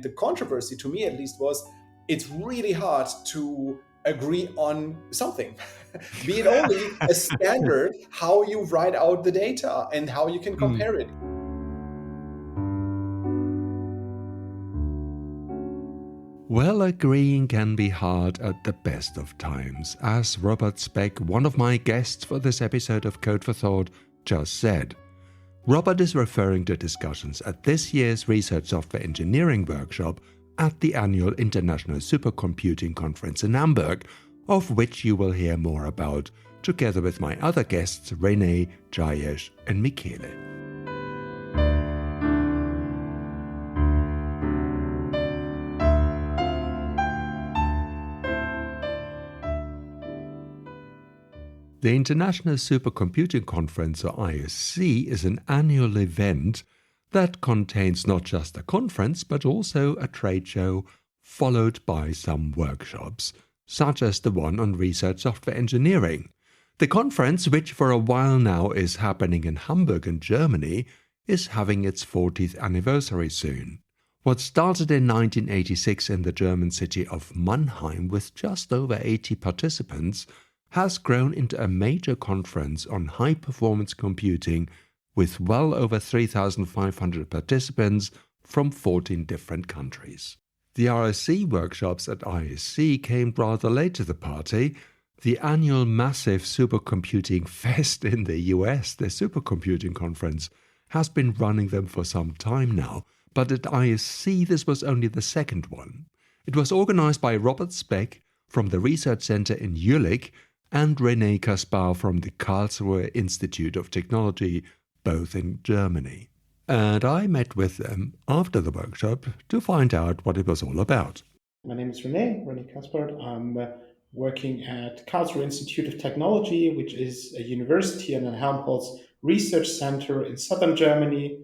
the controversy, to me at least, was it's really hard to agree on something, be it only a standard, how you write out the data and how you can compare it. Well, agreeing can be hard at the best of times, as Robert Speck, one of my guests for this episode of Code for Thought, just said. Robert is referring to discussions at this year's Research Software Engineering workshop at the annual International Supercomputing Conference in Hamburg, of which you will hear more about, together with my other guests Rene, Jayesh and Michele. The International Supercomputing Conference, or ISC, is an annual event that contains not just a conference but also a trade show, followed by some workshops, such as the one on research software engineering. The conference, which for a while now is happening in Hamburg in Germany, is having its 40th anniversary soon. What started in 1986 in the German city of Mannheim with just over 80 participants has grown into a major conference on high-performance computing with well over 3,500 participants from 14 different countries. The RSE workshops at ISC came rather late to the party. The annual massive supercomputing fest in the US, the Supercomputing Conference, has been running them for some time now, but at ISC this was only the second one. It was organized by Robert Speck from the Research Center in Jülich and Rene Caspart from the Karlsruhe Institute of Technology, both in Germany. And I met with them after the workshop to find out what it was all about. My name is Rene Caspart. I'm working at Karlsruhe Institute of Technology, which is a university and a Helmholtz research center in southern Germany.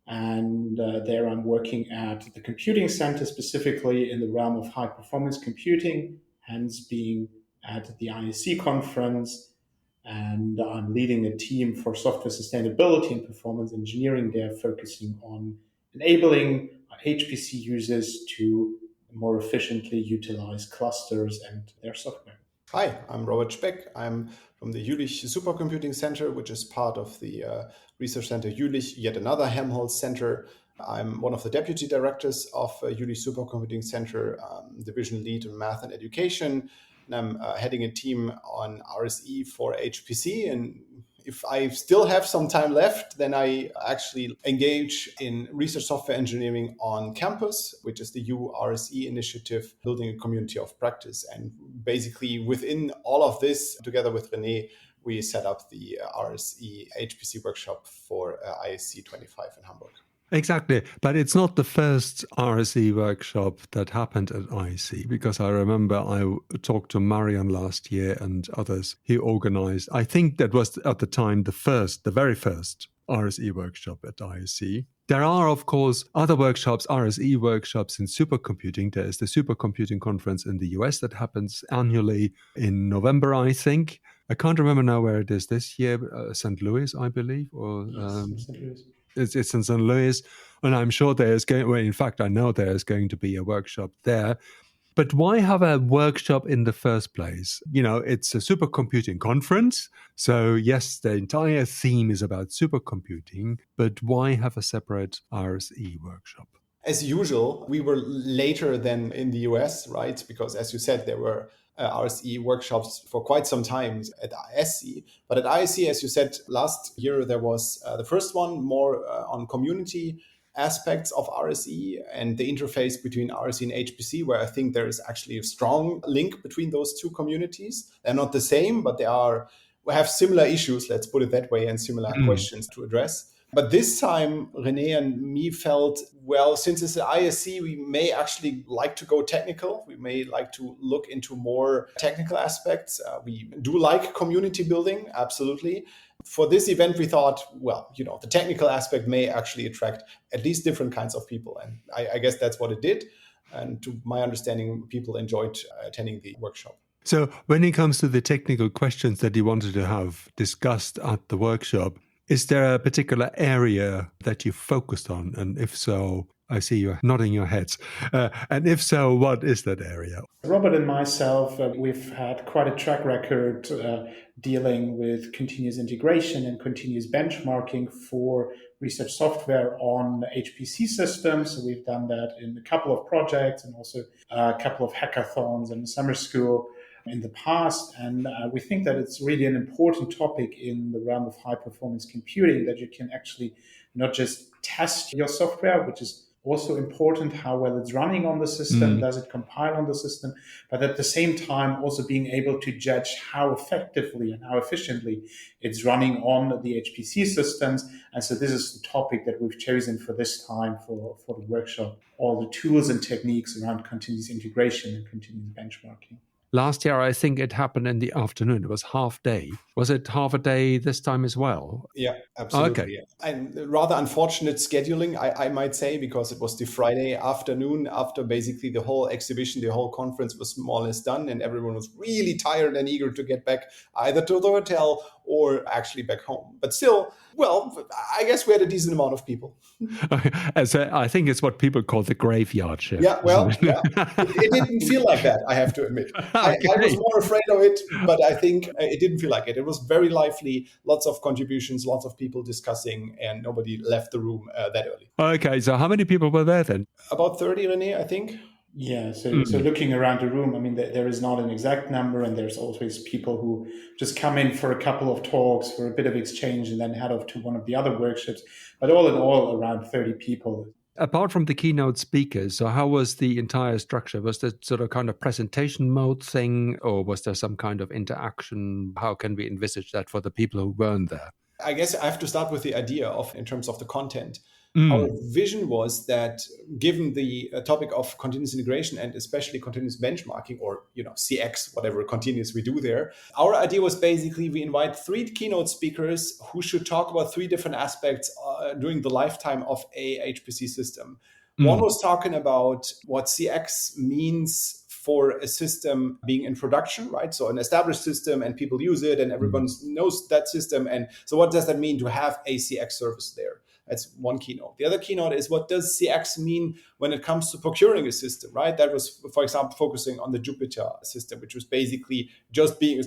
And there I'm working at the computing center, specifically in the realm of high-performance computing, hence being at the ISC conference, and I'm leading a team for software sustainability and performance engineering there, focusing on enabling HPC users to more efficiently utilize clusters and their software. Hi, I'm Robert Speck. I'm from the Jülich Supercomputing Center, which is part of the Research Center Jülich, yet another Helmholtz Center. I'm one of the deputy directors of Jülich Supercomputing Center, division lead in math and education. And I'm heading a team on RSE for HPC. And if I still have some time left, then I actually engage in research software engineering on campus, which is the RSE initiative, building a community of practice. And basically within all of this, together with Rene, we set up the RSE HPC workshop for ISC 25 in Hamburg. Exactly, but it's not the first RSE workshop that happened at ISC, because I remember I talked to Marian last year and others. He organized, I think that was at the time the very first RSE workshop at ISC. There are, of course, other workshops, RSE workshops in supercomputing. There is the Supercomputing Conference in the US that happens annually in November, I think. I can't remember now where it is this year, St. Louis, I believe, or St. Louis. It's in St. Louis, and I'm sure in fact, I know there's going to be a workshop there. But why have a workshop in the first place? You know, it's a supercomputing conference. So yes, the entire theme is about supercomputing, but why have a separate RSE workshop? As usual, we were later than in the US, right? Because as you said, there were RSE workshops for quite some time at ISC. But at ISC, as you said, last year there was the first one more on community aspects of RSE and the interface between RSE and HPC, where I think there is actually a strong link between those two communities. They're not the same, but we have similar issues, let's put it that way, and similar questions to address. But this time, Rene and me felt, well, since it's an ISC, we may actually like to go technical. We may like to look into more technical aspects. We do like community building, absolutely. For this event, we thought, well, the technical aspect may actually attract at least different kinds of people. And I guess that's what it did. And to my understanding, people enjoyed attending the workshop. So when it comes to the technical questions that you wanted to have discussed at the workshop, is there a particular area that you focused on? And if so, I see you nodding your heads. And if so, what is that area? Robert and myself, we've had quite a track record dealing with continuous integration and continuous benchmarking for research software on HPC systems. So we've done that in a couple of projects and also a couple of hackathons in the summer school in the past. And we think that it's really an important topic in the realm of high performance computing, that you can actually not just test your software, which is also important, how well it's running on the system, does it compile on the system, but at the same time also being able to judge how effectively and how efficiently it's running on the HPC systems. And so this is the topic that we've chosen for this time for the workshop, all the tools and techniques around continuous integration and continuous benchmarking. Last year, I think it happened in the afternoon. It was half day. Was it half a day this time as well? Yeah, absolutely. Okay. Yeah. And rather unfortunate scheduling, I might say, because it was the Friday afternoon after basically the whole exhibition, the whole conference was more or less done, and everyone was really tired and eager to get back either to the hotel or actually back home. But still, well, I guess we had a decent amount of people. So I think it's what people call the graveyard shift. Yeah, well, yeah. It didn't feel like that, I have to admit. I was more afraid of it, but I think it didn't feel like it. It was very lively, lots of contributions, lots of people discussing, and nobody left the room that early. Okay, so how many people were there then? About 30, Rene, I think. Yeah, so looking around the room, I mean, there is not an exact number, and there's always people who just come in for a couple of talks, for a bit of exchange, and then head off to one of the other workshops. But all in all, around 30 people. Apart from the keynote speakers, so how was the entire structure? Was there sort of kind of presentation mode thing, or was there some kind of interaction? How can we envisage that for the people who weren't there? I guess I have to start with the idea of, in terms of the content. Our vision was that, given the topic of continuous integration and especially continuous benchmarking, or CX, whatever continuous we do there, our idea was basically we invite 3 keynote speakers who should talk about 3 different aspects during the lifetime of a HPC system. One was talking about what CX means for a system being in production, right? So an established system and people use it and everyone knows that system. And so what does that mean to have a CX service there? That's one keynote. The other keynote is, what does CX mean when it comes to procuring a system, right? That was, for example, focusing on the Jupyter system, which was basically just being,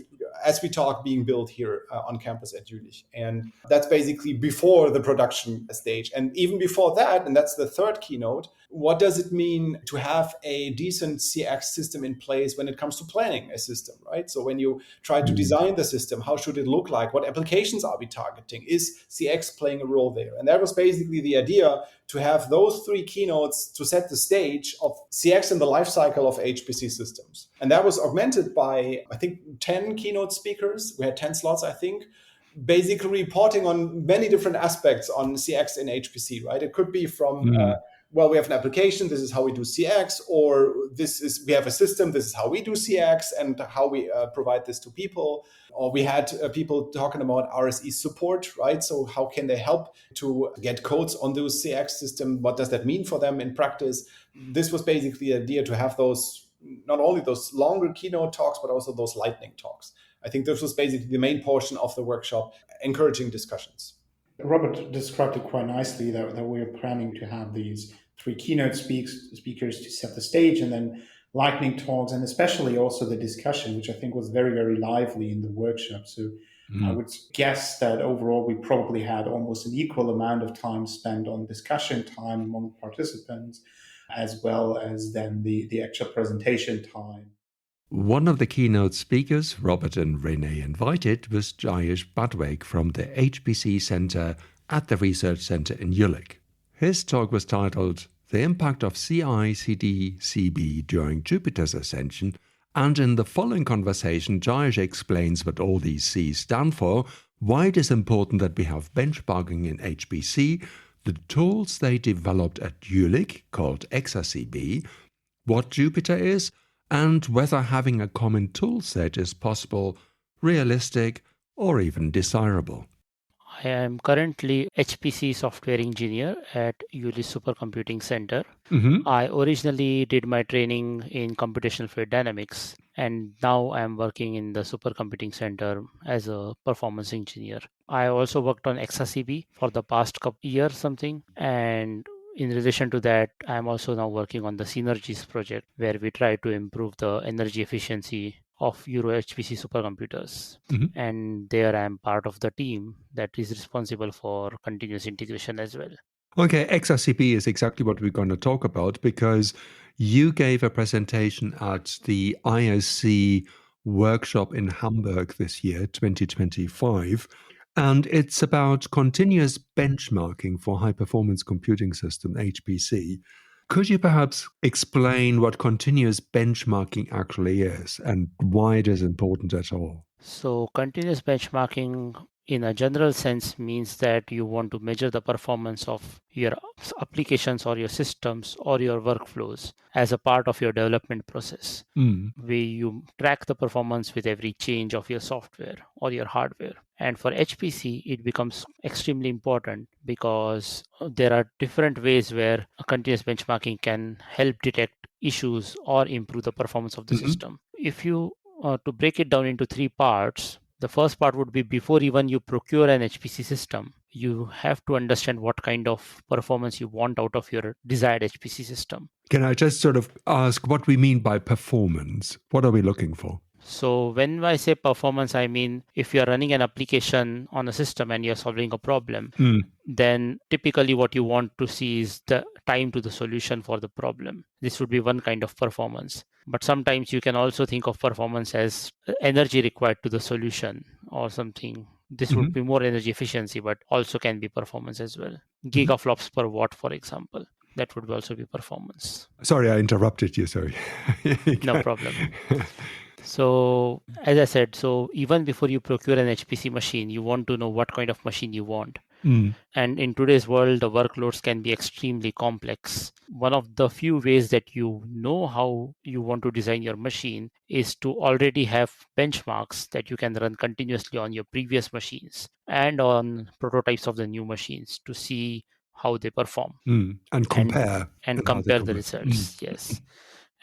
as we talk, being built here on campus at Jülich. And that's basically before the production stage. And even before that, and that's the third keynote, what does it mean to have a decent CX system in place when it comes to planning a system, right? So when you try to design the system, how should it look like? What applications are we targeting? Is CX playing a role there? And that was basically the idea, to have those 3 keynotes to set the stage of CX in the life cycle of HPC systems. And that was augmented by, I think, 10 keynote speakers. We had 10 slots, I think, basically reporting on many different aspects on CX in HPC, right? It could be from, well, we have an application, this is how we do CX, or we have a system, this is how we do CX and how we provide this to people. Or we had people talking about RSE support, right? So how can they help to get codes on those CX system? What does that mean for them in practice? This was basically the idea, to have those, not only those longer keynote talks, but also those lightning talks. I think this was basically the main portion of the workshop, encouraging discussions. Robert described it quite nicely, that we're planning to have these 3 keynote speakers to set the stage, and then lightning talks, and especially also the discussion, which I think was very, very lively in the workshop. So I would guess that overall we probably had almost an equal amount of time spent on discussion time among participants, as well as then the actual presentation time. One of the keynote speakers Robert and Rene invited was Jayesh Badwaik from the HPC Center at the Research Center in Jülich. His talk was titled The Impact of CI/CD/CB During Jupiter's Ascension, and in the following conversation, Jayesh explains what all these C's stand for, why it is important that we have benchmarking in HPC, the tools they developed at Jülich, called ExaCB, what Jupyter is, and whether having a common tool set is possible, realistic, or even desirable. I am currently HPC software engineer at Jülich Supercomputing Center. I originally did my training in computational fluid dynamics, and now I am working in the Supercomputing Center as a performance engineer. I also worked on ExaCB for the past couple years something, and in relation to that, I'm also now working on the Synergies project, where we try to improve the energy efficiency of Euro HPC supercomputers. And there I'm part of the team that is responsible for continuous integration as well. Okay, XRCP is exactly what we're going to talk about, because you gave a presentation at the ISC workshop in Hamburg this year, 2025, and it's about continuous benchmarking for high-performance computing system, HPC. Could you perhaps explain what continuous benchmarking actually is and why it is important at all? So continuous benchmarking in a general sense means that you want to measure the performance of your applications or your systems or your workflows as a part of your development process, where you track the performance with every change of your software or your hardware. And for HPC, it becomes extremely important because there are different ways where a continuous benchmarking can help detect issues or improve the performance of the system. If you to break it down into three parts, the first part would be before even you procure an HPC system, you have to understand what kind of performance you want out of your desired HPC system. Can I just sort of ask what we mean by performance? What are we looking for? So when I say performance, I mean if you're running an application on a system and you're solving a problem, then typically what you want to see is the time to the solution for the problem. This would be one kind of performance. But sometimes you can also think of performance as energy required to the solution or something. This would be more energy efficiency, but also can be performance as well. Gigaflops per watt, for example. That would also be performance. Sorry, I interrupted you. Sorry. No problem. So as I said, so even before you procure an HPC machine, you want to know what kind of machine you want. And in today's world, the workloads can be extremely complex. One of the few ways that you know how you want to design your machine is to already have benchmarks that you can run continuously on your previous machines and on prototypes of the new machines to see how they perform. And compare. And compare the results, yes.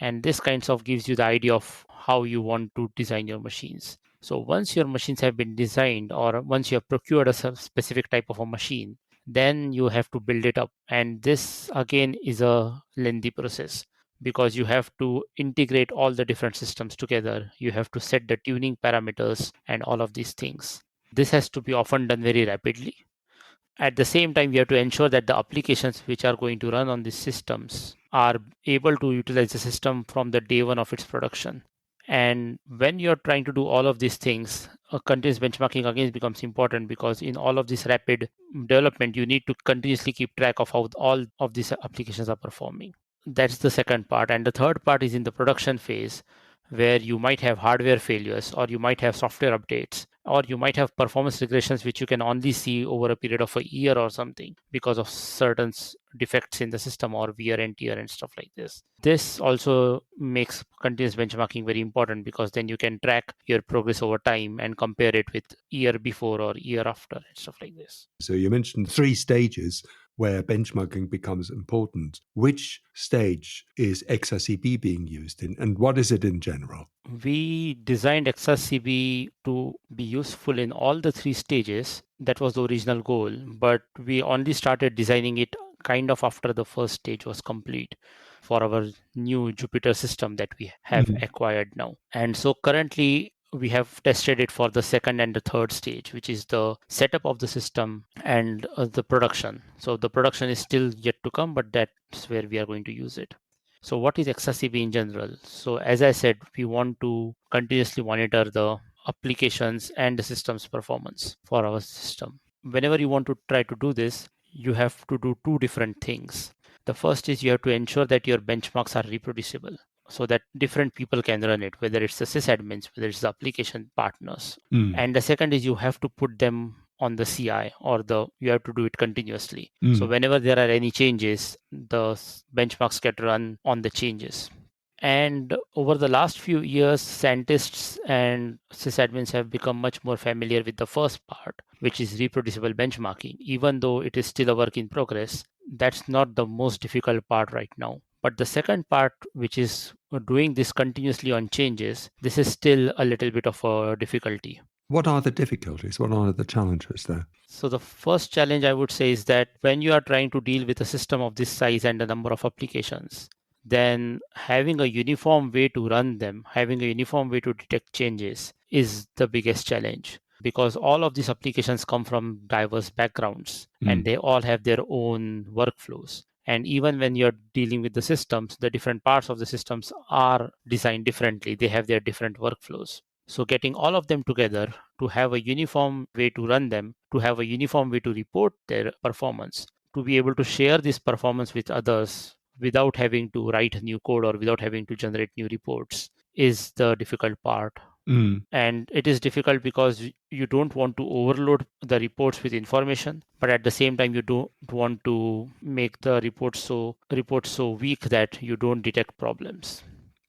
And this kind of gives you the idea of how you want to design your machines. So once your machines have been designed, or once you have procured a specific type of a machine, then you have to build it up. And this again is a lengthy process because you have to integrate all the different systems together. You have to set the tuning parameters and all of these things. This has to be often done very rapidly. At the same time, you have to ensure that the applications which are going to run on these systems are able to utilize the system from the day one of its production. And when you're trying to do all of these things, a continuous benchmarking again becomes important because in all of this rapid development, you need to continuously keep track of how all of these applications are performing. That's the second part. And the third part is in the production phase, where you might have hardware failures, or you might have software updates, or you might have performance regressions which you can only see over a period of a year or something because of certain defects in the system or wear and tear and stuff like this. This also makes continuous benchmarking very important because then you can track your progress over time and compare it with year before or year after and stuff like this. So you mentioned 3 stages where benchmarking becomes important. Which stage is XRCP being used in, and what is it in general? We designed XRCP to be useful in all the 3 stages. That was the original goal, but we only started designing it kind of after the first stage was complete for our new Jupyter system that we have acquired now. And so currently, we have tested it for the second and the third stage, which is the setup of the system and the production. So the production is still yet to come, but that's where we are going to use it. So what is XRCP in general? So as I said, we want to continuously monitor the applications and the system's performance for our system. Whenever you want to try to do this, you have to do 2 different things. The first is you have to ensure that your benchmarks are reproducible, so that different people can run it, whether it's the sysadmins, whether it's the application partners. And the second is you have to put them on the CI, or you have to do it continuously. So whenever there are any changes, the benchmarks get run on the changes. And over the last few years, scientists and sysadmins have become much more familiar with the first part, which is reproducible benchmarking. Even though it is still a work in progress, that's not the most difficult part right now. But the second part, which is doing this continuously on changes, this is still a little bit of a difficulty. What are the difficulties? What are the challenges there? So the first challenge I would say is that when you are trying to deal with a system of this size and a number of applications, then having a uniform way to run them, having a uniform way to detect changes is the biggest challenge, because all of these applications come from diverse backgrounds and they all have their own workflows. And even when you're dealing with the systems, the different parts of the systems are designed differently. They have their different workflows. So getting all of them together to have a uniform way to run them, to have a uniform way to report their performance, to be able to share this performance with others without having to write new code or without having to generate new reports is the difficult part. And it is difficult because you don't want to overload the reports with information, but at the same time you don't want to make the reports so weak that you don't detect problems.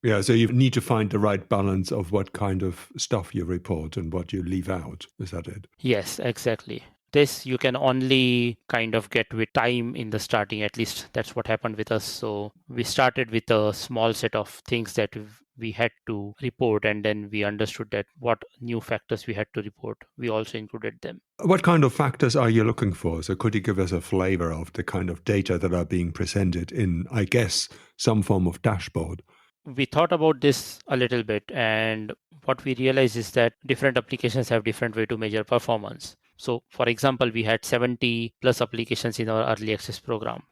Yeah, so you need to find the right balance of what kind of stuff you report and what you leave out. Is that it? Yes, exactly. This you can only kind of get with time in the starting. At least that's what happened with us. So we started with a small set of things that we had to report, and then we understood that what new factors we had to report. We also included them. What kind of factors are you looking for? So could you give us a flavor of the kind of data that are being presented in, I guess, some form of dashboard? We thought about this a little bit, and what we realized is that different applications have different way to measure performance. So, for example, we had 70 plus applications in our early access program.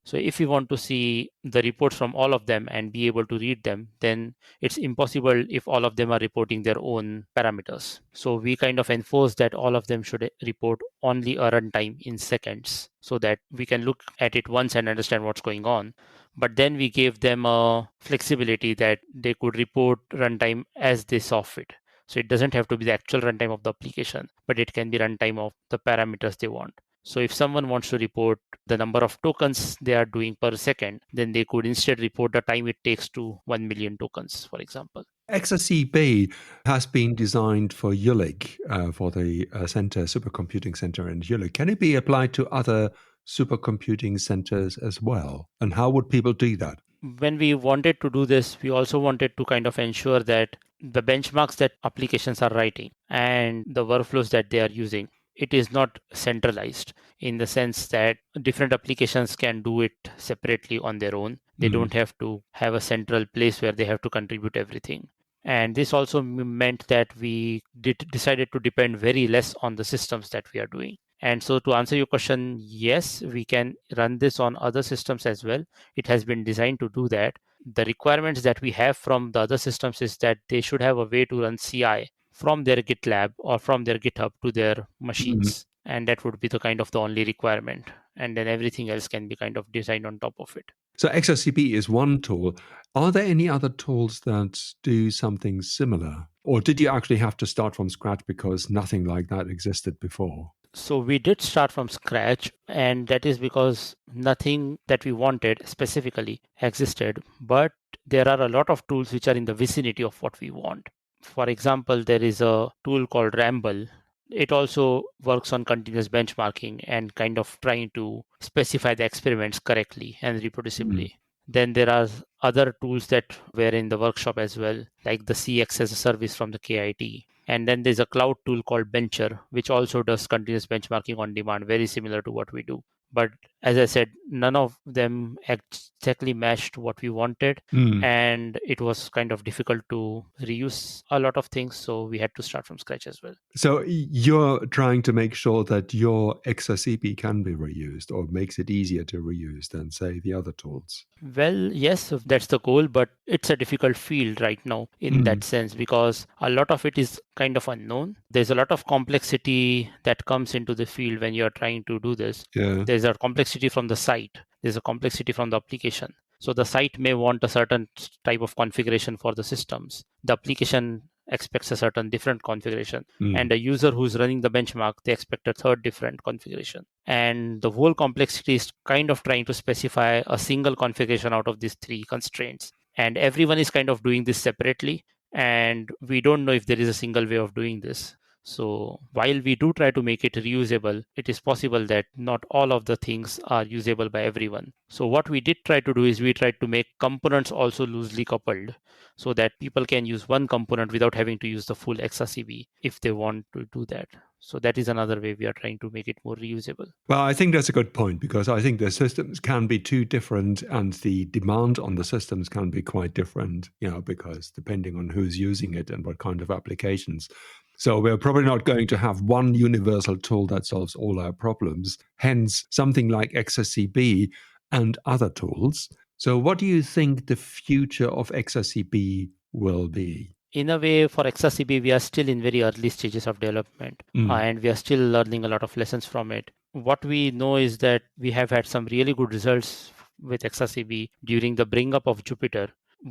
So if we want to see the reports from all of them and be able to read them, then it's impossible if all of them are reporting their own parameters. So we kind of enforce that all of them should report only a runtime in seconds so that we can look at it once and understand what's going on. But then we gave them a flexibility that they could report runtime as they saw fit. So it doesn't have to be the actual runtime of the application, but it can be runtime of the parameters they want. So if someone wants to report the number of tokens they are doing per second, then they could instead report the time it takes to 1 million tokens, for example. XRCB has been designed for Jülich, for the Supercomputing Center in Jülich. Can it be applied to other supercomputing centers as well? And how would people do that? When we wanted to do this, we also wanted to kind of ensure that the benchmarks that applications are writing and the workflows that they are using, it is not centralized in the sense that different applications can do it separately on their own. They don't have to have a central place where they have to contribute everything. And this also meant that we decided to depend very less on the systems that we are doing. And so to answer your question, yes, we can run this on other systems as well. It has been designed to do that. The requirements that we have from the other systems is that they should have a way to run CI from their GitLab or from their GitHub to their machines. And that would be the kind of the only requirement. And then everything else can be kind of designed on top of it. So XRCB is one tool. Are there any other tools that do something similar? Or did you actually have to start from scratch because nothing like that existed before? So we did start from scratch, and that is because nothing that we wanted specifically existed, but there are a lot of tools which are in the vicinity of what we want. For example, there is a tool called Ramble. It also works on continuous benchmarking and kind of trying to specify the experiments correctly and reproducibly. Then there are other tools that were in the workshop as well, like the CX as a service from the KIT. And then there's a cloud tool called Bencher, which also does continuous benchmarking on demand, very similar to what we do. But as I said, none of them exactly matched what we wanted. And it was kind of difficult to reuse a lot of things. So we had to start from scratch as well. So you're trying to make sure that your XRCB can be reused or makes it easier to reuse than, say, the other tools. Well, yes, that's the goal, but it's a difficult field right now in that sense because a lot of it is kind of unknown. There's a lot of complexity that comes into the field when you're trying to do this. There's a complexity from the site. There's a complexity from the application. So the site may want a certain type of configuration for the systems. The application expects a certain different configuration. And the user who's running the benchmark, they expect a third different configuration. And the whole complexity is kind of trying to specify a single configuration out of these three constraints. And everyone is kind of doing this separately. And we don't know if there is a single way of doing this. So while we do try to make it reusable, it is possible that not all of the things are usable by everyone. So what we did try to do is we tried to make components also loosely coupled so that people can use one component without having to use the full XRCB if they want to do that. So that is another way we are trying to make it more reusable. Well, I think that's a good point, because I think the systems can be too different and the demand on the systems can be quite different, because depending on who's using it and what kind of applications. So we're probably not going to have one universal tool that solves all our problems. Hence, something like XRCB and other tools. So what do you think the future of XRCB will be? In a way, for XRCB, we are still in very early stages of development, and we are still learning a lot of lessons from it. What we know is that we have had some really good results with XRCB during the bring up of Jupyter.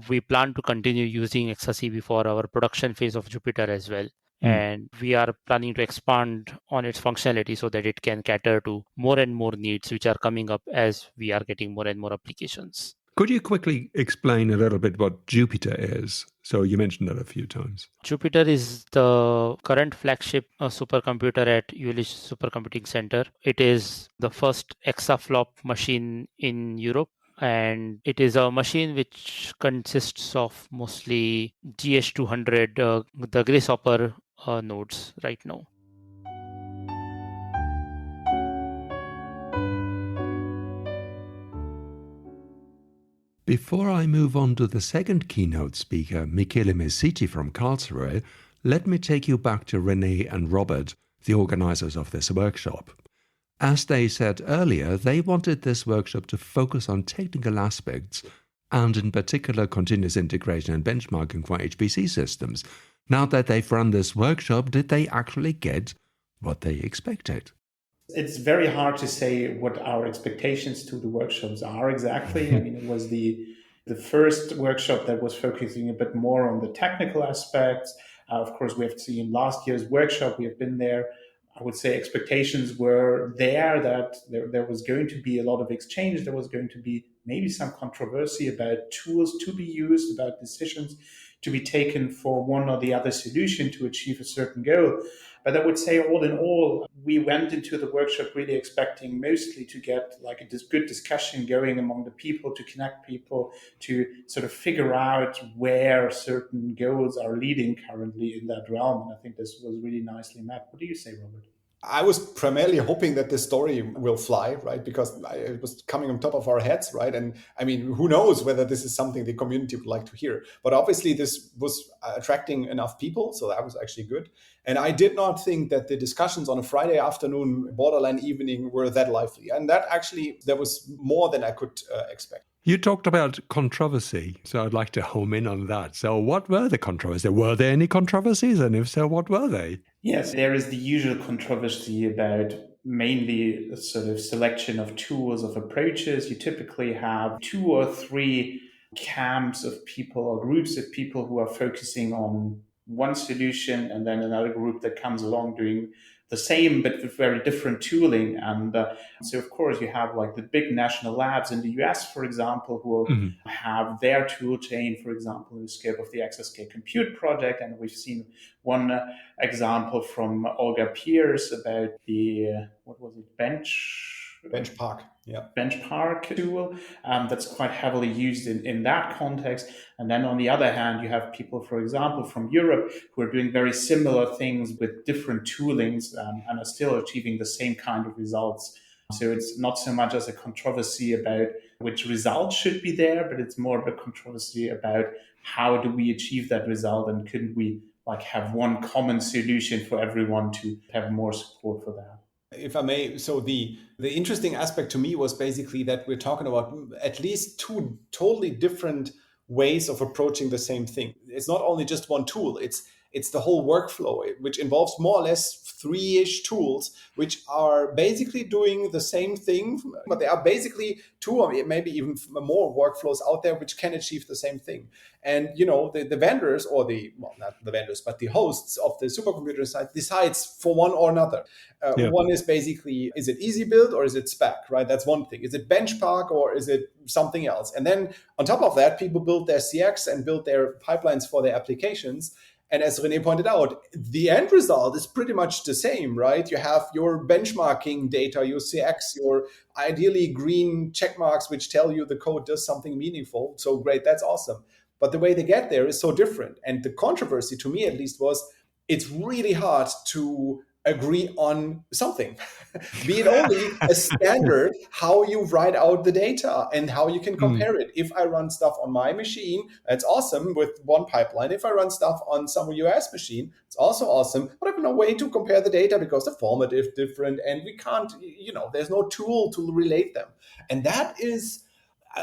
We plan to continue using XRCB for our production phase of Jupyter as well. And we are planning to expand on its functionality so that it can cater to more and more needs which are coming up as we are getting more and more applications. Could you quickly explain a little bit what Jupyter is? So you mentioned that a few times. Jupyter is the current flagship supercomputer at Jülich Supercomputing Center. It is the first exaflop machine in Europe. And it is a machine which consists of mostly GH200, the Grasshopper nodes right now. Before I move on to the second keynote speaker, Michele Mesiti from Karlsruhe, let me take you back to Rene and Robert, the organizers of this workshop. As they said earlier, they wanted this workshop to focus on technical aspects and in particular continuous integration and benchmarking for HPC systems. Now that they've run this workshop, did they actually get what they expected? It's very hard to say what our expectations to the workshops are exactly. I mean, it was the first workshop that was focusing a bit more on the technical aspects. Of course, we have seen last year's workshop. We have been there. I would say expectations were there that there was going to be a lot of exchange. There was going to be maybe some controversy about tools to be used, about decisions to be taken for one or the other solution to achieve a certain goal. But I would say all in all, we went into the workshop really expecting mostly to get like a good discussion going among the people, to connect people, to sort of figure out where certain goals are leading currently in that realm. And I think this was really nicely mapped. What do you say, Robert? I was primarily hoping that this story will fly, right? Because it was coming on top of our heads, right? And I mean, who knows whether this is something the community would like to hear. But obviously this was attracting enough people, so that was actually good. And I did not think that the discussions on a Friday afternoon, borderline evening, were that lively. And that actually, there was more than I could expect. You talked about controversy, so I'd like to home in on that. So what were the controversies? Were there any controversies? And if so, what were they? Yes, there is the usual controversy about mainly a sort of selection of tools, of approaches. You typically have 2 or 3 camps of people or groups of people who are focusing on one solution, and then another group that comes along doing the same but with very different tooling. And so of course you have like the big national labs in the US, for example, who have their tool chain, for example, in the scope of the XSK Compute project. And we've seen one example from Olga Pierce about the Benchpark. Yeah. Benchpark tool that's quite heavily used in that context. And then on the other hand, you have people, for example, from Europe who are doing very similar things with different toolings and are still achieving the same kind of results. So it's not so much as a controversy about which result should be there, but it's more of a controversy about how do we achieve that result, and couldn't we like have one common solution for everyone to have more support for that. If I may, so the interesting aspect to me was basically that we're talking about at least 2 totally different ways of approaching the same thing. It's not only just one tool, it's the whole workflow, which involves more or less 3-ish tools, which are basically doing the same thing, but there are basically 2 or maybe even more workflows out there which can achieve the same thing. And, you know, the vendors or not the vendors, but the hosts of the supercomputer site decides for one or another. One is basically, is it easy build or is it Speck, right? That's one thing. Is it Benchpark or is it something else? And then on top of that, people build their CX and build their pipelines for their applications. And as Rene pointed out, the end result is pretty much the same, right? You have your benchmarking data, your CX, your ideally green check marks, which tell you the code does something meaningful. So great, that's awesome. But the way they get there is so different. And the controversy, to me at least, was it's really hard to agree on something, be it only a standard, how you write out the data and how you can compare it. If I run stuff on my machine, that's awesome with one pipeline. If I run stuff on some US machine, it's also awesome, but I have no way to compare the data because the format is different and we can't, there's no tool to relate them. And that is,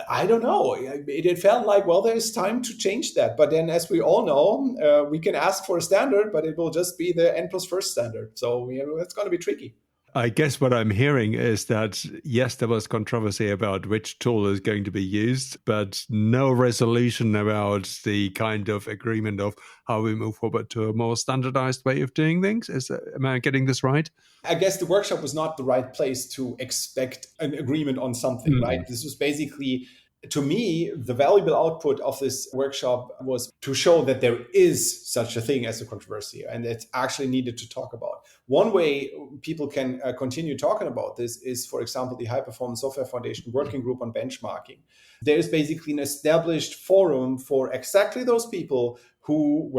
I don't know. It felt like, well, there's time to change that. But then, as we all know, we can ask for a standard, but it will just be the N+1 standard. So it's going to be tricky. I guess what I'm hearing is that, yes, there was controversy about which tool is going to be used, but no resolution about the kind of agreement of how we move forward to a more standardized way of doing things. Am I getting this right? I guess the workshop was not the right place to expect an agreement on something, right? This was basically, to me, the valuable output of this workshop was to show that there is such a thing as a controversy and it's actually needed to talk about. One way people can continue talking about this is, for example, the High Performance Software Foundation Working Group on Benchmarking. There is basically an established forum for exactly those people who,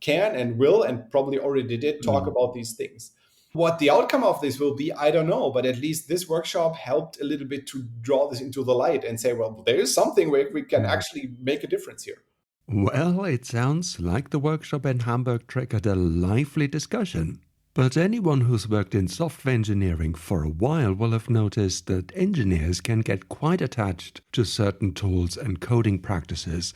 can and will and probably already did talk about these things. What the outcome of this will be, I don't know, but at least this workshop helped a little bit to draw this into the light and say, well, there is something where we can actually make a difference here. Well, it sounds like the workshop in Hamburg triggered a lively discussion. But anyone who's worked in software engineering for a while will have noticed that engineers can get quite attached to certain tools and coding practices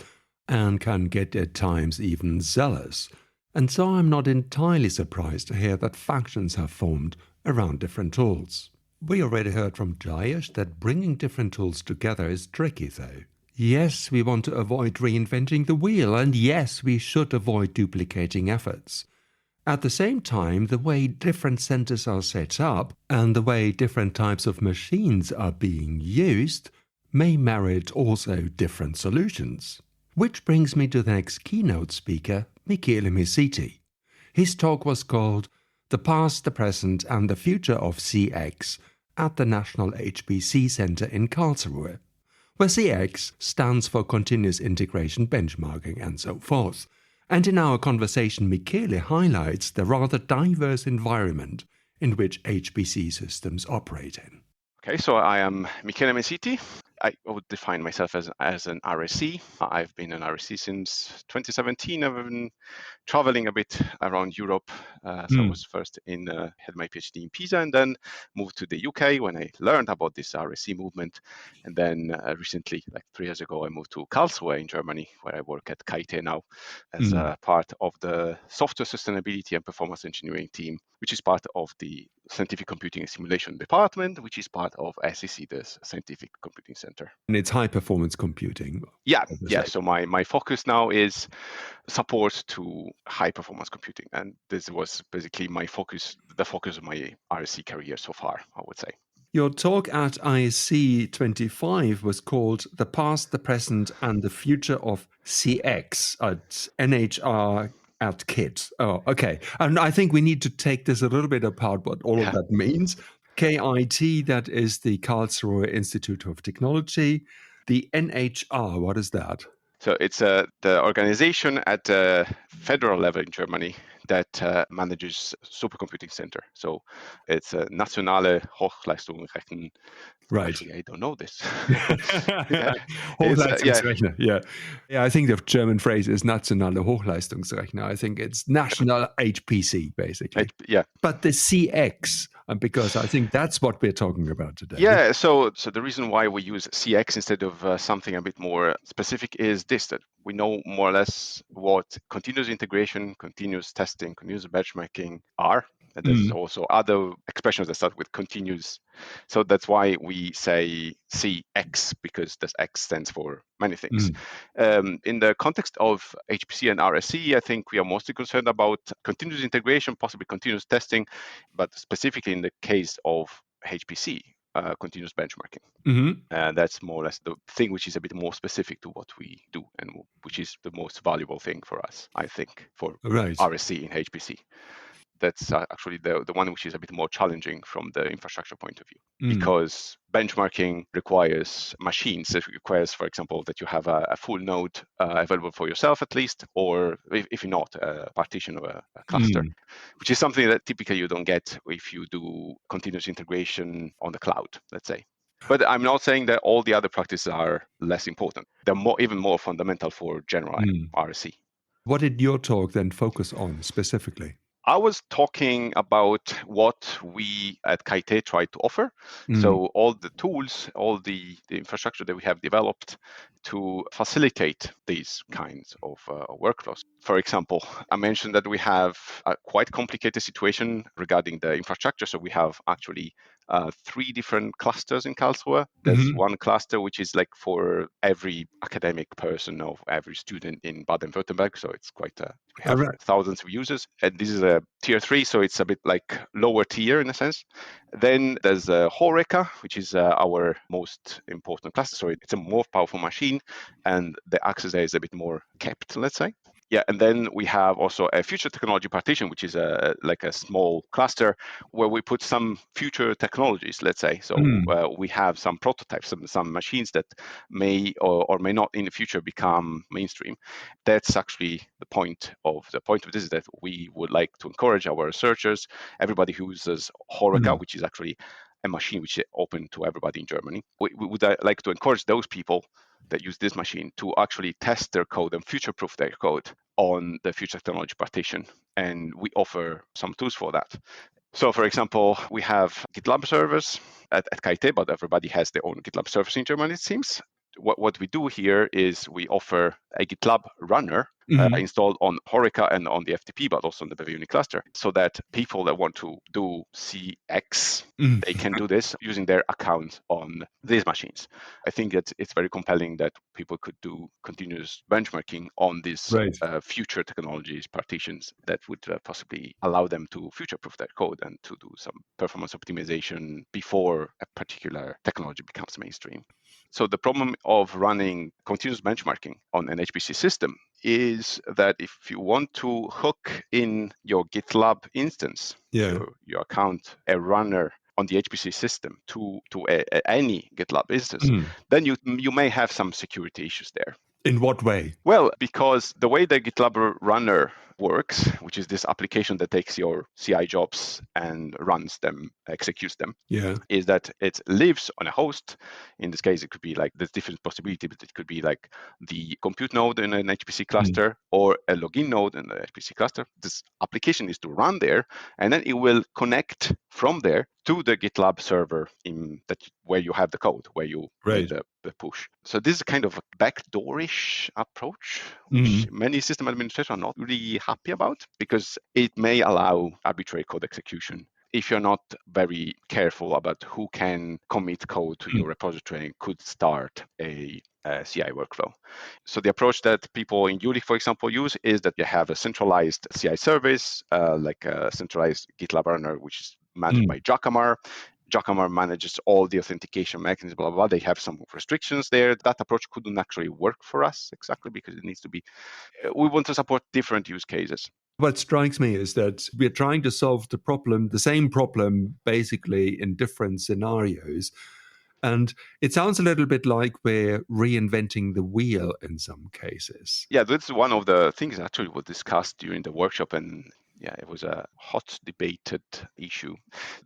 and can get at times even zealous. And so I'm not entirely surprised to hear that factions have formed around different tools. We already heard from Jayesh that bringing different tools together is tricky though. Yes, we want to avoid reinventing the wheel, and yes, we should avoid duplicating efforts. At the same time, the way different centers are set up and the way different types of machines are being used may merit also different solutions. Which brings me to the next keynote speaker, Michele Mesiti. His talk was called The Past, the Present and the Future of CX at the National HPC Center in Karlsruhe, where CX stands for Continuous Integration Benchmarking and so forth. And in our conversation, Michele highlights the rather diverse environment in which HPC systems operate in. Okay, so I am Michele Mesiti. I would define myself as an RSE. I've been an RSE since 2017. I've been traveling a bit around Europe. So I was first had my PhD in Pisa and then moved to the UK when I learned about this RSE movement. And then recently, like 3 years ago, I moved to Karlsruhe in Germany, where I work at KIT now as a part of the software sustainability and performance engineering team, which is part of the Scientific Computing and Simulation Department, which is part of SEC, the Scientific Computing Center. And it's high-performance computing. Yeah. So my focus now is support to high-performance computing. And this was basically the focus of my RSE career so far, I would say. Your talk at ISC 25 was called The Past, the Present and the Future of CX at NHR at KIT. Oh, okay. And I think we need to take this a little bit apart, what all of that means. KIT, that is the Karlsruhe Institute of Technology. The NHR, what is that? So it's the organization at the federal level in Germany that manages supercomputing center. So it's a Nationale Hochleistungsrechnen. Right. Actually, I don't know this. Hochleistungsrechner, yeah. I think the German phrase is Nationale Hochleistungsrechner. I think it's National HPC, basically. But the CX, because I think that's what we're talking about today. Yeah, so the reason why we use CX instead of something a bit more specific is this, that we know more or less what continuous integration, continuous testing, continuous benchmarking are. And there's also other expressions that start with continuous. So that's why we say CX, because this X stands for many things. In the context of HPC and RSE, I think we are mostly concerned about continuous integration, possibly continuous testing, but specifically in the case of HPC, continuous benchmarking. Mm-hmm. And that's more or less the thing which is a bit more specific to what we do and which is the most valuable thing for us, I think, for RSE in HPC. That's actually the one which is a bit more challenging from the infrastructure point of view, because benchmarking requires machines. It requires, for example, that you have a full node available for yourself at least, or if not, a partition of a cluster, which is something that typically you don't get if you do continuous integration on the cloud, let's say. But I'm not saying that all the other practices are less important. They're even more fundamental for general RSE. What did your talk then focus on specifically? I was talking about what we at KIT try to offer. So all the tools, all the infrastructure that we have developed to facilitate these kinds of workflows. For example, I mentioned that we have a quite complicated situation regarding the infrastructure. So we have actually 3 different clusters in Karlsruhe. There's one cluster which is like for every academic person or every student in Baden-Württemberg. So it's quite we have thousands of users. And this is a tier 3, so it's a bit like lower tier in a sense. Then there's Horeca, which is our most important cluster. So it's a more powerful machine, and the access there is a bit more kept, let's say. Yeah, and then we have also a future technology partition, which is like a small cluster where we put some future technologies, let's say. So we have some prototypes, some machines that may or may not in the future become mainstream. That's actually the point of this, is that we would like to encourage our researchers, everybody who uses Horeca, which is actually a machine which is open to everybody in Germany. We would like to encourage those people that use this machine to actually test their code and future-proof their code on the future technology partition. And we offer some tools for that. So, for example, we have GitLab servers at KIT, but everybody has their own GitLab servers in Germany, it seems. What we do here is we offer a GitLab runner installed on Horeca and on the FTP, but also on the Vielen Dank cluster, so that people that want to do CX, they can do this using their account on these machines. I think it's very compelling that people could do continuous benchmarking on these future technologies partitions that would possibly allow them to future-proof their code and to do some performance optimization before a particular technology becomes mainstream. So the problem of running continuous benchmarking on an HPC system is that if you want to hook in your GitLab instance, your account, a runner on the HPC system to any GitLab instance, then you may have some security issues there. In what way? Well, because the way the GitLab runner works, which is this application that takes your CI jobs and runs them, executes them, is that it lives on a host. In this case, it could be like, there's different possibilities, but it could be like the compute node in an HPC cluster or a login node in the HPC cluster. This application is to run there, and then it will connect from there to the GitLab server where you have the code, where you made the push. So this is kind of a backdoorish approach, which many system administrators are not really happy about, because it may allow arbitrary code execution. If you're not very careful about who can commit code to your repository, could start a CI workflow. So the approach that people in Juli, for example, use is that you have a centralized CI service, like a centralized GitLab runner, which is managed by Jacamar. Jacamar manages all the authentication mechanisms, blah, blah, blah. They have some restrictions there. That approach couldn't actually work for us exactly because it needs to be, we want to support different use cases. What strikes me is that we're trying to solve the same problem, basically in different scenarios. And it sounds a little bit like we're reinventing the wheel in some cases. Yeah, that's one of the things that actually was discussed during the workshop, and it was a hot debated issue.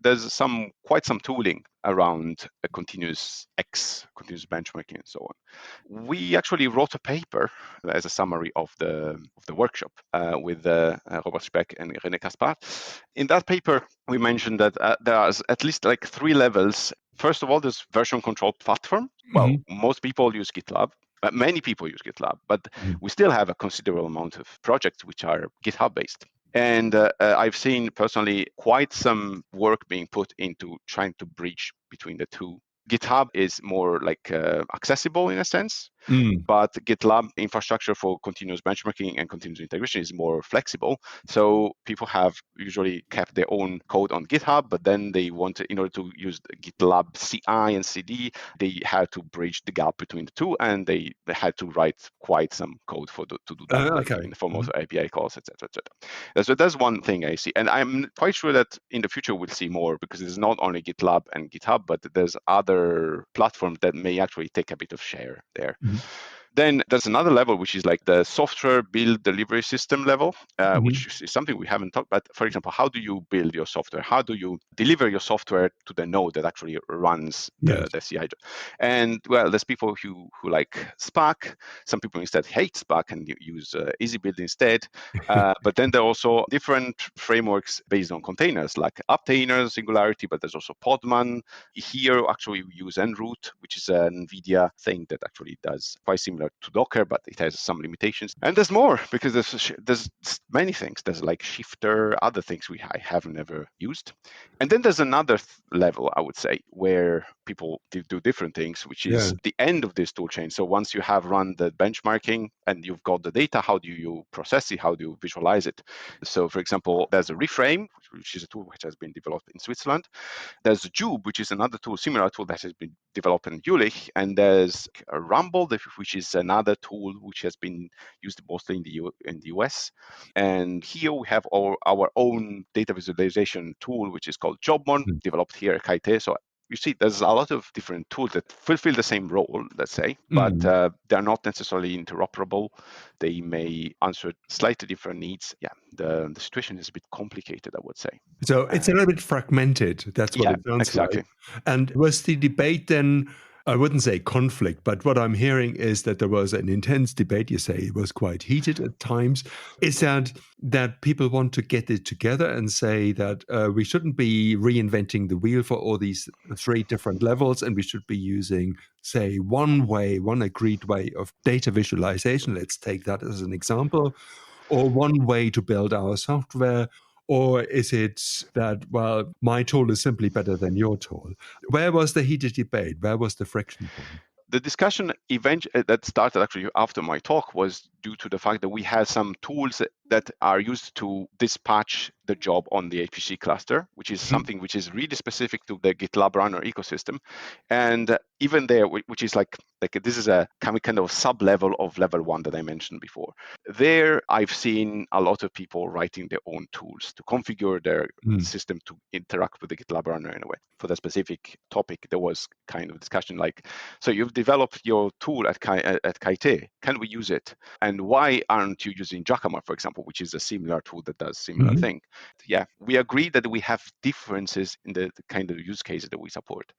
There's quite some tooling around a continuous benchmarking and so on. We actually wrote a paper as a summary of the workshop with Robert Speck and Rene Caspart. In that paper, we mentioned that there's at least like 3 levels. First of all, there's version control platform. Well, most people use GitLab. Many people use GitLab, but we still have a considerable amount of projects which are GitHub based. And I've seen personally quite some work being put into trying to bridge between the two. GitHub is more like accessible in a sense. But GitLab infrastructure for continuous benchmarking and continuous integration is more flexible. So people have usually kept their own code on GitHub, but then they wanted, in order to use the GitLab CI and CD, they had to bridge the gap between the two, and they had to write quite some code to do that, like in the form of API calls, etc., etc. So that's one thing I see, and I'm quite sure that in the future we'll see more, because it's not only GitLab and GitHub, but there's other platforms that may actually take a bit of share there. Then there's another level, which is like the software build delivery system level, which is something we haven't talked about. For example, how do you build your software? How do you deliver your software to the node that actually runs the CI job? And well, there's people who like Speck. Some people instead hate Speck and use EasyBuild instead. But then there are also different frameworks based on containers, like Uptainer, Singularity, but there's also Podman. Here, actually, we use Enroute, which is an NVIDIA thing that actually does quite similar to Docker, but it has some limitations. And there's more, because there's many things. There's like Shifter, other things I have never used. And then there's another level, I would say, where people do different things, which is the end of this tool chain. So once you have run the benchmarking and you've got the data, how do you process it? How do you visualize it? So for example, there's a Reframe, which is a tool which has been developed in Switzerland. There's Jube, which is another tool, similar tool that has been developed in Jülich. And there's a Rumble, which is another tool which has been used mostly in the US. And here we have our own data visualization tool, which is called JobMon, developed here at KIT. So you see, there's a lot of different tools that fulfill the same role, let's say, but they're not necessarily interoperable. They may answer slightly different needs. Yeah, the situation is a bit complicated, I would say. So it's a little bit fragmented. That's what it sounds like. And was the debate then, I wouldn't say conflict, but what I'm hearing is that there was an intense debate. You say it was quite heated at times. Is that people want to get it together and say that we shouldn't be reinventing the wheel for all these three different levels, and we should be using, say, one agreed way of data visualization. Let's take that as an example, or one way to build our software. Or is it that, well, my tool is simply better than your tool? Where was the heated debate? Where was the friction point? The discussion that started actually after my talk was due to the fact that we had some tools that are used to dispatch the job on the HPC cluster, which is something which is really specific to the GitLab Runner ecosystem. And even there, which is like this is a kind of sub-level of level one that I mentioned before. There, I've seen a lot of people writing their own tools to configure their system to interact with the GitLab Runner in a way. For the specific topic, there was kind of discussion like, so you've developed your tool at KIT, can we use it? And why aren't you using Jacamar, for example, which is a similar tool that does similar thing? Yeah, we agree that we have differences in the kind of use cases that we support.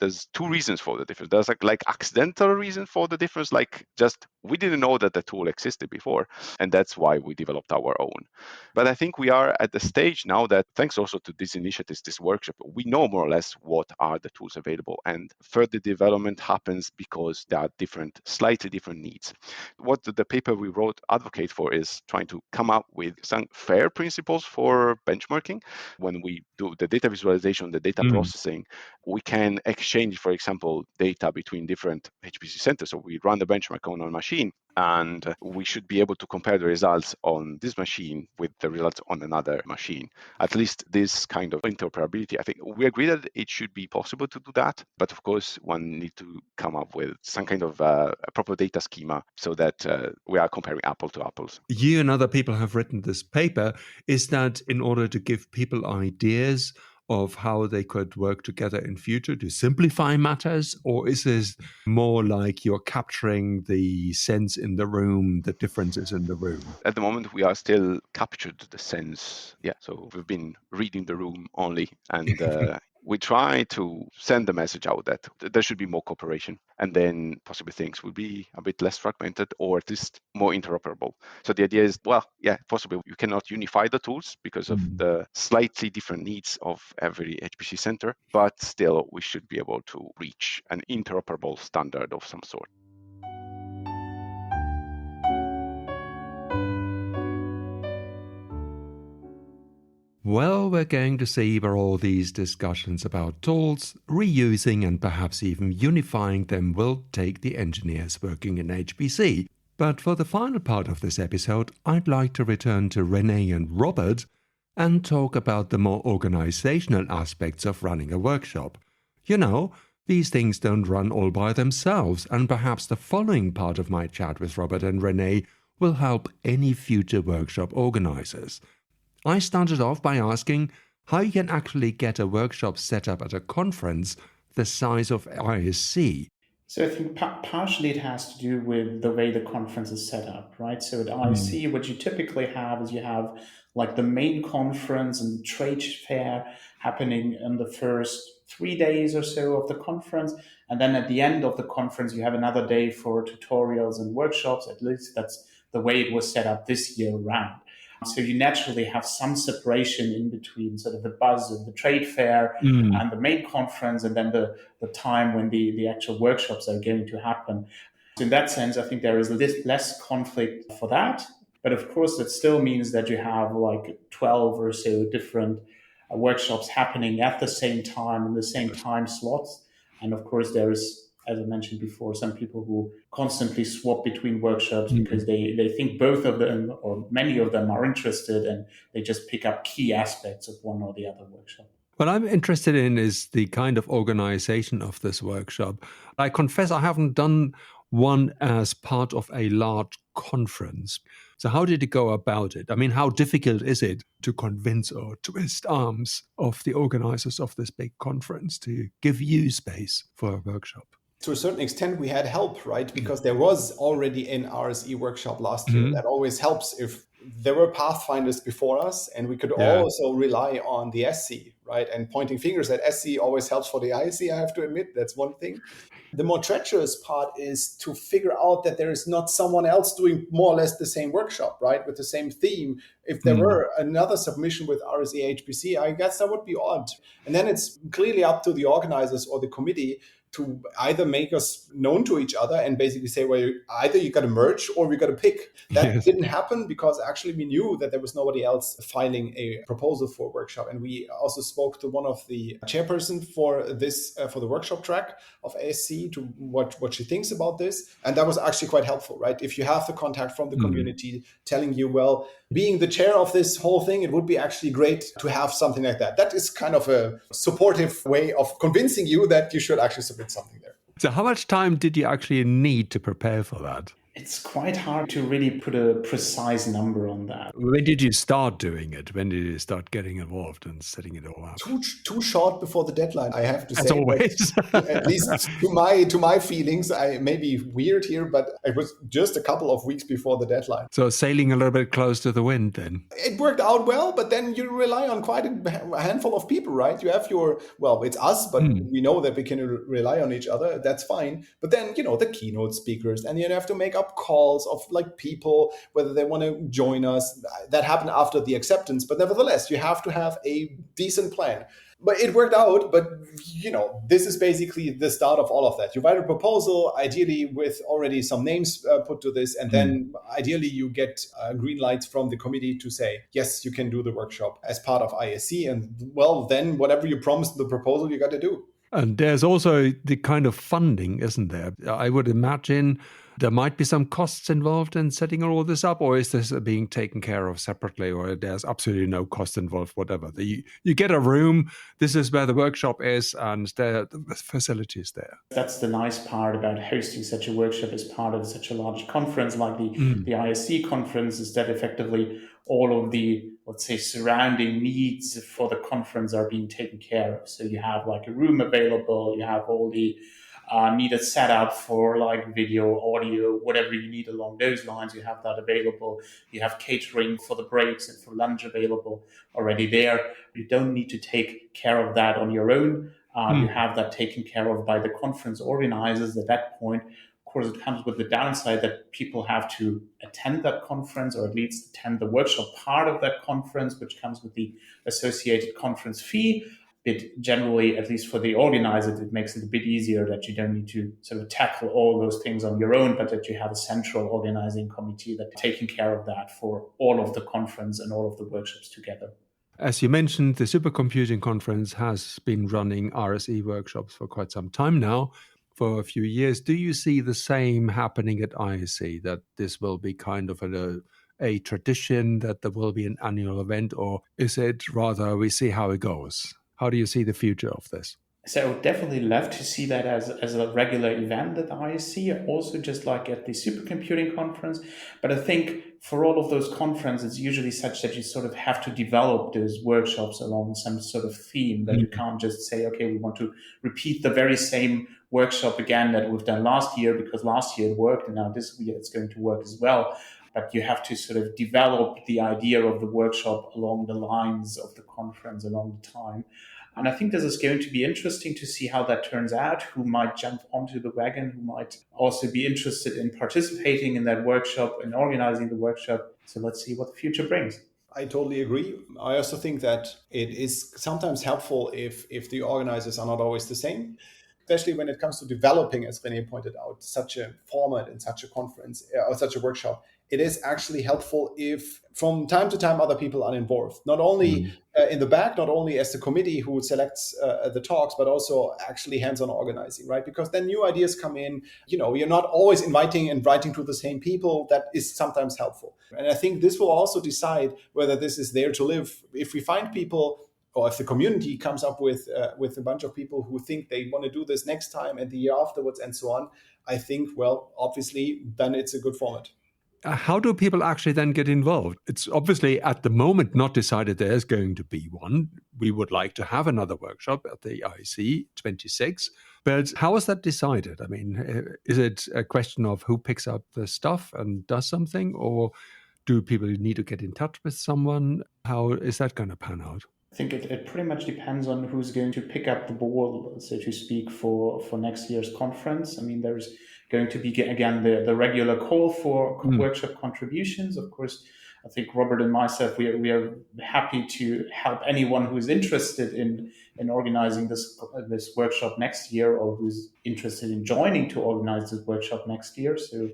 There's two reasons for the difference. There's like accidental reason for the difference, like just we didn't know that the tool existed before, and that's why we developed our own. But I think we are at the stage now that, thanks also to these initiatives, this workshop, we know more or less what are the tools available, and further development happens because there are slightly different needs. What the paper we wrote advocate for is trying to come up with some fair principles for benchmarking. When we do the data visualization, the data processing, we can exchange, for example, data between different HPC centers. So we run the benchmark on a machine, and we should be able to compare the results on this machine with the results on another machine. At least this kind of interoperability, I think we agree that it should be possible to do that. But of course, one needs to come up with some kind of a proper data schema so that we are comparing apple to apples. You and other people have written this paper. Is that in order to give people ideas of how they could work together in future to simplify matters? Or is this more like you're capturing the sense in the room, the differences in the room? At the moment, we are still captured the sense. Yeah, so we've been reading the room only, and we try to send the message out that there should be more cooperation, and then possibly things will be a bit less fragmented, or at least more interoperable. So the idea is, well, yeah, possibly you cannot unify the tools because of the slightly different needs of every HPC center, but still we should be able to reach an interoperable standard of some sort. Well, we're going to see where all these discussions about tools, reusing and perhaps even unifying them will take the engineers working in HPC. But for the final part of this episode, I'd like to return to Rene and Robert and talk about the more organizational aspects of running a workshop. You know, these things don't run all by themselves, and perhaps the following part of my chat with Robert and Rene will help any future workshop organizers. I started off by asking how you can actually get a workshop set up at a conference the size of ISC. So I think partially it has to do with the way the conference is set up, right? So at ISC, what you typically have is you have like the main conference and trade fair happening in the first 3 days or so of the conference. And then at the end of the conference, you have another day for tutorials and workshops. At least that's the way it was set up this year round. So you naturally have some separation in between sort of the buzz of the trade fair and the main conference, and then the time when the actual workshops are going to happen. So in that sense, I think there is less conflict for that. But of course, that still means that you have like 12 or so different workshops happening at the same time in the same time slots. And of course, there is, as I mentioned before, some people who constantly swap between workshops because they think both of them or many of them are interested, and they just pick up key aspects of one or the other workshop. What I'm interested in is the kind of organization of this workshop. I confess I haven't done one as part of a large conference. So how did it go about it? I mean, how difficult is it to convince or twist arms of the organizers of this big conference to give you space for a workshop? To a certain extent, we had help, right? Because there was already an RSE workshop last year. That always helps if there were pathfinders before us, and we could also rely on the SC, right? And pointing fingers at SC always helps for the ISC, I have to admit. That's one thing. The more treacherous part is to figure out that there is not someone else doing more or less the same workshop, right? With the same theme. If there were another submission with RSE HPC, I guess that would be odd. And then it's clearly up to the organizers or the committee to either make us known to each other and basically say, well, either you got to merge or we got to pick. That didn't happen because actually we knew that there was nobody else filing a proposal for a workshop. And we also spoke to one of the chairperson for this, for the workshop track of ASC to what she thinks about this. And that was actually quite helpful, right? If you have the contact from the community telling you, well, being the chair of this whole thing, it would be actually great to have something like that. That is kind of a supportive way of convincing you that you should actually submit something there. So how much time did you actually need to prepare for that? It's quite hard to really put a precise number on that. When did you start doing it? When did you start getting involved and setting it all up? Too short before the deadline, I have to say. As always. At least to my feelings, I may be weird here, but it was just a couple of weeks before the deadline. So sailing a little bit close to the wind then. It worked out well, but then you rely on quite a handful of people, right? You have it's us, but we know that we can rely on each other. That's fine. But then, the keynote speakers, and you have to make up calls of like people, whether they want to join us. That happened after the acceptance, but nevertheless, you have to have a decent plan. But it worked out, but this is basically the start of all of that. You write a proposal, ideally with already some names put to this, and then ideally you get green lights from the committee to say, yes, you can do the workshop as part of ISC, and well, then whatever you promised in the proposal, you got to do. And there's also the kind of funding, isn't there? I would imagine there might be some costs involved in setting all this up, or is this being taken care of separately, or there's absolutely no cost involved, whatever. You get a room, this is where the workshop is, and the facility is there. That's the nice part about hosting such a workshop as part of such a large conference like the ISC conference, is that effectively all of the, let's say, surrounding needs for the conference are being taken care of. So you have like a room available, you have all the needed setup for like video, audio, whatever you need along those lines, you have that available. You have catering for the breaks and for lunch available already there. You don't need to take care of that on your own. You have that taken care of by the conference organizers at that point. Of course, it comes with the downside that people have to attend that conference, or at least attend the workshop part of that conference, which comes with the associated conference fee. It generally, at least for the organizers, it makes it a bit easier that you don't need to sort of tackle all those things on your own, but that you have a central organizing committee that's taking care of that for all of the conference and all of the workshops together. As you mentioned, the Supercomputing Conference has been running RSE workshops for quite some time now, for a few years. Do you see the same happening at ISC, that this will be kind of a tradition, that there will be an annual event, or is it rather we see how it goes? How do you see the future of this? So I would definitely love to see that as a regular event at the ISC, also just like at the Supercomputing Conference. But I think for all of those conferences, it's usually such that you sort of have to develop those workshops along some sort of theme, that you can't just say, okay, we want to repeat the very same workshop again that we've done last year, because last year it worked and now this year it's going to work as well. But you have to sort of develop the idea of the workshop along the lines of the conference along the time. And I think this is going to be interesting to see how that turns out, who might jump onto the wagon, who might also be interested in participating in that workshop and organizing the workshop. So let's see what the future brings. I totally agree. I also think that it is sometimes helpful if the organizers are not always the same, especially when it comes to developing, as Rene pointed out, such a format in such a conference or such a workshop. It is actually helpful if from time to time other people are involved, not only in the back, not only as the committee who selects the talks, but also actually hands-on organizing, right? Because then new ideas come in. You're not always inviting and writing to the same people. That is sometimes helpful. And I think this will also decide whether this is there to live. If we find people, or if the community comes up with a bunch of people who think they want to do this next time and the year afterwards and so on, I think, well, obviously, then it's a good format. How do people actually then get involved? It's obviously at the moment not decided there's going to be one. We would like to have another workshop at the ISC 26. But how is that decided? I mean, is it a question of who picks up the stuff and does something? Or do people need to get in touch with someone? How is that going to pan out? I think it pretty much depends on who's going to pick up the ball, so to speak, for next year's conference. I mean, there's going to be, again, the regular call for workshop contributions. Of course, I think Robert and myself, we are happy to help anyone who's interested in organizing this workshop next year, or who's interested in joining to organize this workshop next year. So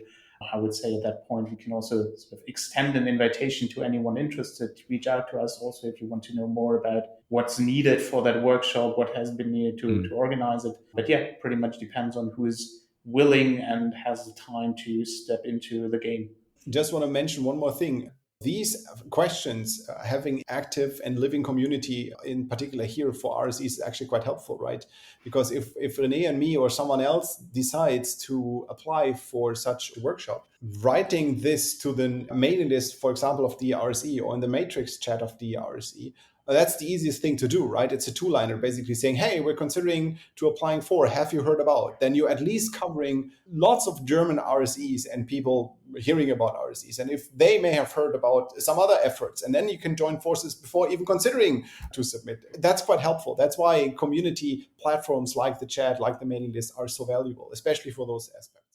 I would say at that point, we can also sort of extend an invitation to anyone interested to reach out to us also if you want to know more about what's needed for that workshop, what has been needed to organize it. But yeah, pretty much depends on who is willing and has the time to step into the game. Just want to mention one more thing. These questions, having active and living community, in particular here for RSE, is actually quite helpful, right? Because if Rene and me or someone else decides to apply for such a workshop, writing this to the mailing list, for example, of the RSE or in the matrix chat of the RSE, that's the easiest thing to do, right? It's a two-liner basically saying, hey, we're considering to applying for, have you heard about? Then you're at least covering lots of German RSEs and people hearing about RSEs. And if they may have heard about some other efforts, and then you can join forces before even considering to submit. That's quite helpful. That's why community platforms like the chat, like the mailing list are so valuable, especially for those aspects.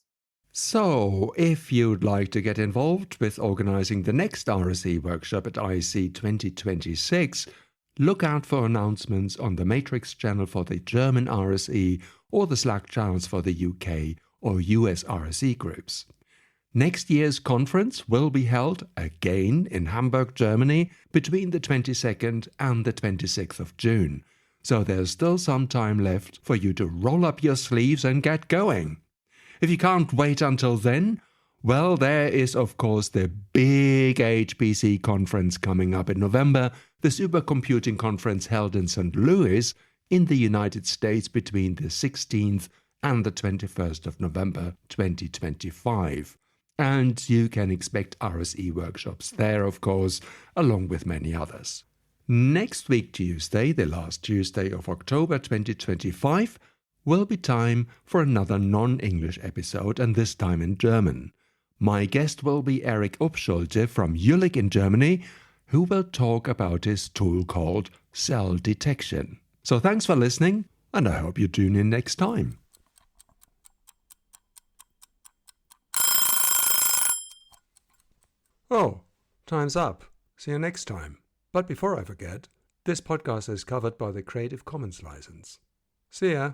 So, if you'd like to get involved with organizing the next RSE workshop at ISC 2026, look out for announcements on the Matrix channel for the German RSE or the Slack channels for the UK or US RSE groups. Next year's conference will be held again in Hamburg, Germany, between the 22nd and the 26th of June. So there's still some time left for you to roll up your sleeves and get going. If you can't wait until then, well, there is, of course, the big HPC conference coming up in November, the Supercomputing Conference held in St. Louis in the United States between the 16th and the 21st of November 2025. And you can expect RSE workshops there, of course, along with many others. Next week, Tuesday, the last Tuesday of October 2025, will be time for another non-English episode, and this time in German. My guest will be Eric Upschulte from Jülich in Germany, who will talk about his tool called cell detection. So thanks for listening, and I hope you tune in next time. Oh, time's up. See you next time. But before I forget, this podcast is covered by the Creative Commons license. See ya.